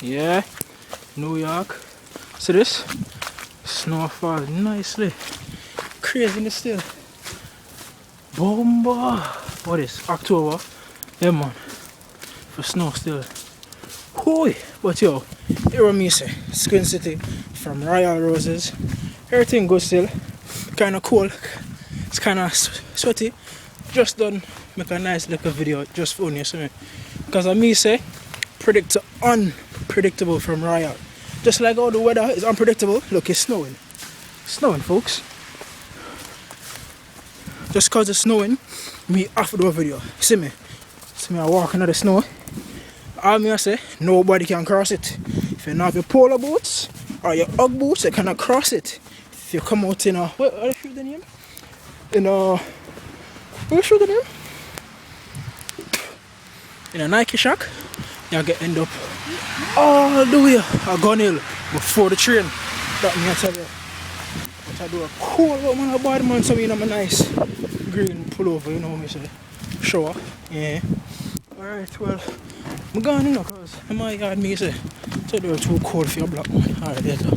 Yeah, New York. See this? Snow falling nicely. Craziness still. Bomba! What is October? Yeah man. For snow still. Hoi! But yo, here me say, Screen City from Royal Roses. Everything good still. Kinda cold. It's kinda sweaty. Just done make a nice little video just for you, see me. Because I me say, unpredictable from Royal. Just like how the weather is unpredictable. Look, it's snowing. It's snowing, folks. Just cause it's snowing, me have to do a video. See me? See me I walking on the snow. All me I say, nobody can cross it. If you don't have your polo boots or your Ugg boots, you cannot cross it. If you come out in a what are shoe the name? In a what shoe the name? In a Nike Shack, you get end up all the way a Gun Hill before the train. That me I tell you. But I do a cool out man a bad man, so me in a nice green pullover, you know what I say. Shower. Yeah. Alright, well, I'm gone, you know, cause in my yard me say, so they're too cold for your black man. Alright, later.